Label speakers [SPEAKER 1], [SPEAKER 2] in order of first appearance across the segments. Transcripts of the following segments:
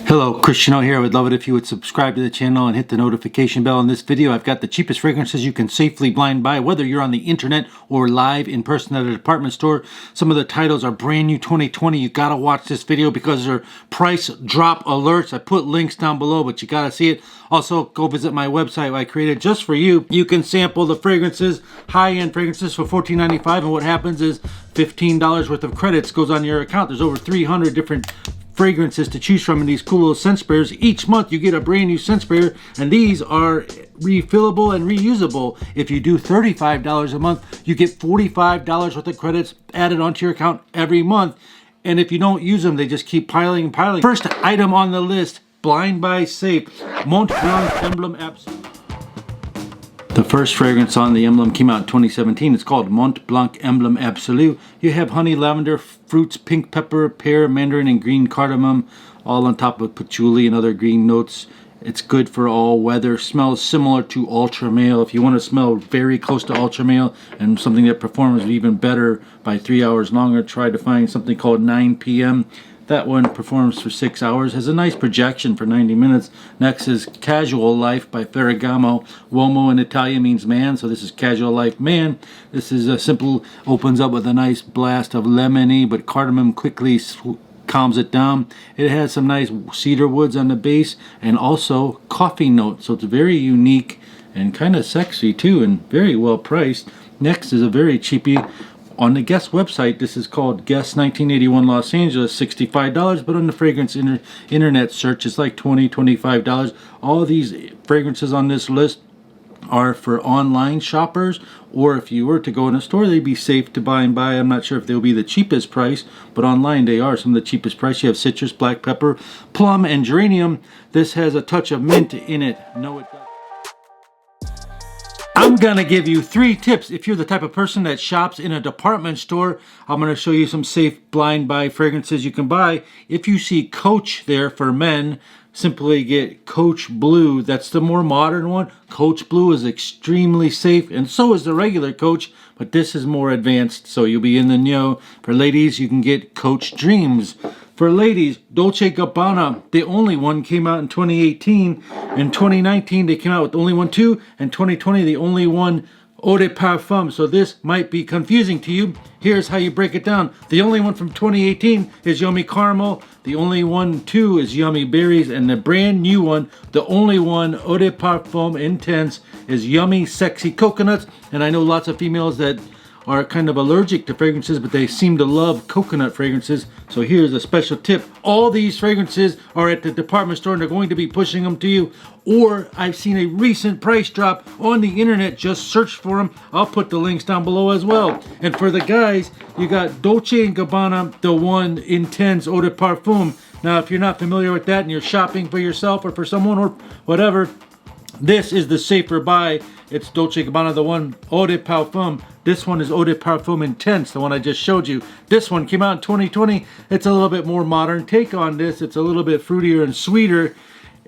[SPEAKER 1] Hello, Cristiano here. I would love it if you would subscribe to the channel and hit the notification bell. In this video, I've got the cheapest fragrances you can safely blind buy, whether you're on the internet or live in person at a department store. Some of the titles are brand new 2020. You gotta watch this video because they're price drop alerts. I put links down below, but you gotta see it. Also, go visit my website I created just for you. You can sample the fragrances, high-end fragrances for $14.95, and what happens is $15 worth of credits goes on your account. There's over 300 different fragrances to choose from in these cool little scent sprayers. Each month you get a brand new scent sprayer, and these are refillable and reusable. If you do $35 a month, you get $45 worth of credits added onto your account every month. And if you don't use them, they just keep piling and piling. First item on the list, blind buy safe, Mont Blanc Emblem Absolute. The first fragrance on the emblem came out in 2017. It's called Mont Blanc Emblem Absolute. You have honey, lavender, fruits, pink pepper, pear, mandarin, and green cardamom, all on top of patchouli and other green notes. It's good for all weather. Smells similar to Ultra Male. If you want to smell very close to Ultra Male and something that performs even better by 3 hours longer, try to find something called 9 p.m. That one performs for 6 hours, has a nice projection for 90 minutes. Next is Casual Life by Ferragamo. Uomo in Italian means man, so this is Casual Life Man. This is a simple, opens up with a nice blast of lemony, but cardamom quickly calms it down. It has some nice cedar woods on the base and also coffee notes, so it's very unique and kind of sexy too, and very well priced. Next is a very cheapie. On the Guess website, this is called Guess 1981 Los Angeles, $65, but on the fragrance internet search, it's like $20, $25. All these fragrances on this list are for online shoppers, or if you were to go in a store, they'd be safe to buy and buy. I'm not sure if they'll be the cheapest price, but online they are some of the cheapest price. You have citrus, black pepper, plum, and geranium. This has a touch of mint in it. No, it doesn't. I'm gonna give you 3 tips if you're the type of person that shops in a department store. I'm gonna show you some safe blind buy fragrances you can buy. If you see Coach there for men, simply get Coach Blue. That's the more modern one. Coach Blue is extremely safe, and so is the regular Coach, but this is more advanced, so you'll be in the know. For ladies, you can get Coach Dreams. For ladies, Dolce & Gabbana, the only one, came out in 2018. In 2019, they came out with only one too. In 2020, the only one, Eau de Parfum. So this might be confusing to you. Here's how you break it down. The only one from 2018 is Yummy Caramel. The only one too is Yummy Berries. And the brand new one, the only one, Eau de Parfum Intense, is Yummy Sexy Coconuts. And I know lots of females that are kind of allergic to fragrances, but they seem to love coconut fragrances. So here's a special tip. All these fragrances are at the department store, and they're going to be pushing them to you. Or I've seen a recent price drop on the internet. Just search for them. I'll put the links down below as well. And for the guys, you got Dolce & Gabbana, the one Intense Eau de Parfum. Now, if you're not familiar with that and you're shopping for yourself or for someone or whatever, this is the safer buy. It's Dolce & Gabbana, the one Eau de Parfum. This one is Eau de Parfum Intense, the one I just showed you. This one came out in 2020. It's a little bit more modern take on this. It's a little bit fruitier and sweeter,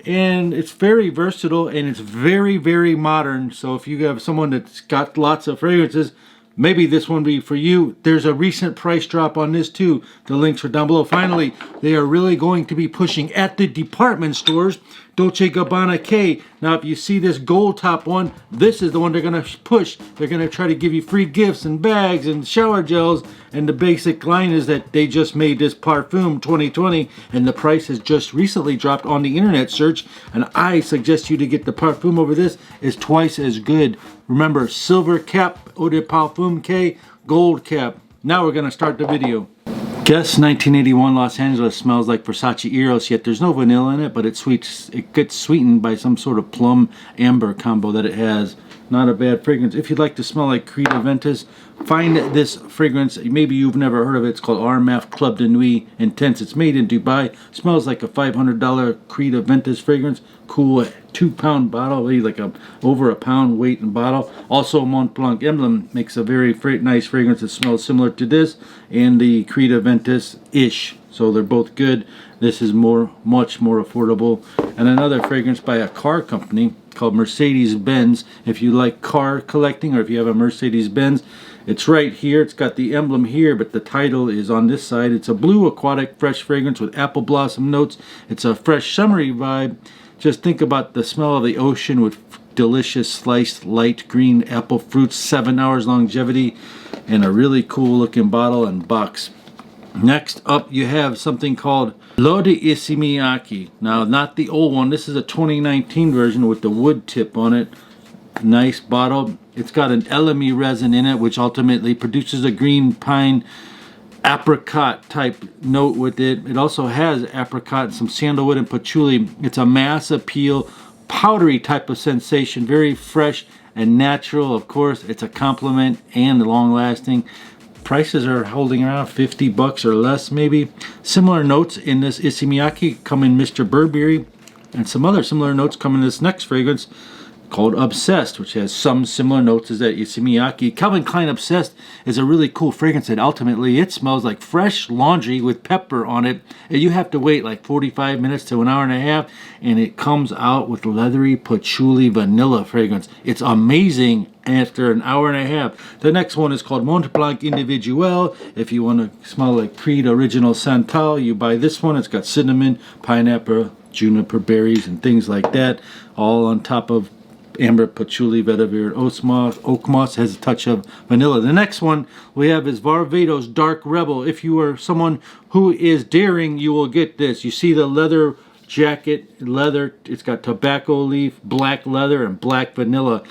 [SPEAKER 1] and it's very versatile, and it's very, very modern. So if you have someone that's got lots of fragrances, maybe this one will be for you. There's a recent price drop on this too. The links are down below. Finally, they are really going to be pushing at the department stores Dolce & Gabbana K. Now, if you see this gold top one, this is the one they're going to push. They're going to try to give you free gifts and bags and shower gels. And the basic line is that they just made this Parfum 2020, and the price has just recently dropped on the internet search. And I suggest you to get the Parfum over this. It's twice as good. Remember, silver cap, Eau de Parfum K, gold cap. Now we're going to start the video. Guess 1981 Los Angeles smells like Versace Eros, yet there's no vanilla in it, but it gets sweetened by some sort of plum amber combo that it has. Not a bad fragrance. If you'd like to smell like Creed Aventus, find this fragrance. Maybe you've never heard of it. It's called RMF Club de Nuit Intense. It's made in Dubai. Smells like a $500 Creed Aventus fragrance. Cool 2-pound bottle, maybe like over a pound weight in bottle. Also, Mont Blanc Emblem makes a very nice fragrance that smells similar to this and the Creed Aventus-ish. So they're both good. This is much more affordable. And another fragrance by a car company called Mercedes-Benz. If you like car collecting, or if you have a Mercedes-Benz, It's right here. It's got the emblem here, but the title is on this side. It's a blue aquatic fresh fragrance with apple blossom notes. It's a fresh summery vibe. Just think about the smell of the ocean with delicious sliced light green apple fruits, 7 hours longevity, and a really cool looking bottle and box. Next up, you have something called L'Eau de Issey-Miyake. Now, not the old one. This is a 2019 version with the wood tip on it. Nice bottle. It's got an elemi resin in it, which ultimately produces a green pine apricot type note with it. It also has apricot and some sandalwood and patchouli. It's a mass appeal, powdery type of sensation. Very fresh and natural. Of course, it's a compliment and long lasting. Prices are holding around $50 or less maybe. Similar notes in this Issey-Miyake come in Mr. Burberry, and some other similar notes come in this next fragrance called Obsessed, which has some similar notes as that Issey-Miyake. Calvin Klein Obsessed is a really cool fragrance that ultimately it smells like fresh laundry with pepper on it. And you have to wait like 45 minutes to an hour and a half, and it comes out with leathery patchouli vanilla fragrance. It's amazing after an hour and a half. The next one is called Mont Blanc Individuel. If you want to smell like Creed Original Santal, you buy this one. It's got cinnamon, pineapple, juniper berries, and things like that, all on top of amber, patchouli, vetiver, oak moss, has a touch of vanilla. The next one we have is Varvatos Dark Rebel. If you are someone who is daring, you will get this. You see the leather jacket, leather, it's got tobacco leaf, black leather, and black vanilla.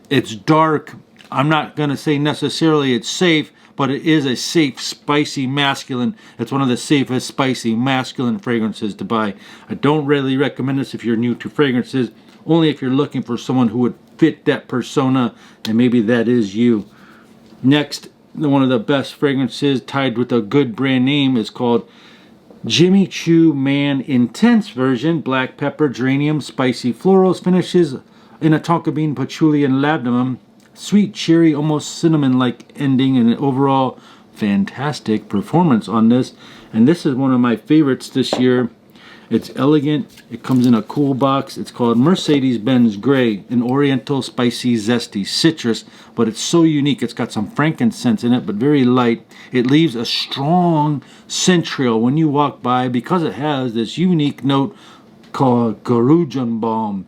[SPEAKER 1] It's dark. I'm not going to say necessarily it's safe, but it is a safe, spicy, masculine. It's one of the safest, spicy, masculine fragrances to buy. I don't really recommend this if you're new to fragrances. Only if you're looking for someone who would fit that persona, and maybe that is you. Next, one of the best fragrances tied with a good brand name is called Jimmy Choo Man Intense version. Black pepper, geranium, spicy florals, finishes in a tonka bean, patchouli, and labdanum. Sweet cherry, almost cinnamon-like ending, and an overall fantastic performance on this. And this is one of my favorites this year. It's elegant. It comes in a cool box. It's called Mercedes-Benz Gray, an oriental, spicy, zesty citrus, but it's so unique. It's got some frankincense in it, but very light. It leaves a strong centriole when you walk by because it has this unique note called Garujan Balm,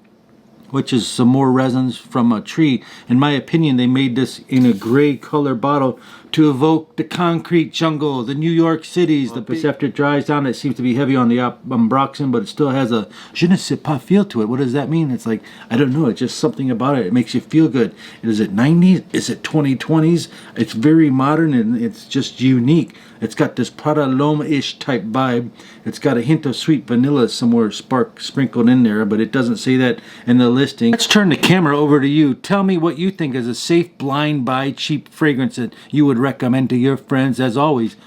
[SPEAKER 1] which is some more resins from a tree. In my opinion, they made this in a gray color bottle to evoke the concrete jungle, the New York cities. After it dries down, it seems to be heavy on the ambroxan, but it still has a je ne sais pas feel to it. What does that mean? It's like, I don't know, it's just something about it. It makes you feel good. Is it 90s? Is it 2020s? It's very modern and it's just unique. It's got this Prada Loma-ish type vibe. It's got a hint of sweet vanilla somewhere sprinkled in there, but it doesn't say that in the listing. Let's turn the camera over to you. Tell me what you think is a safe blind buy cheap fragrance that you would recommend to your friends. As always,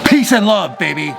[SPEAKER 1] peace and love, baby.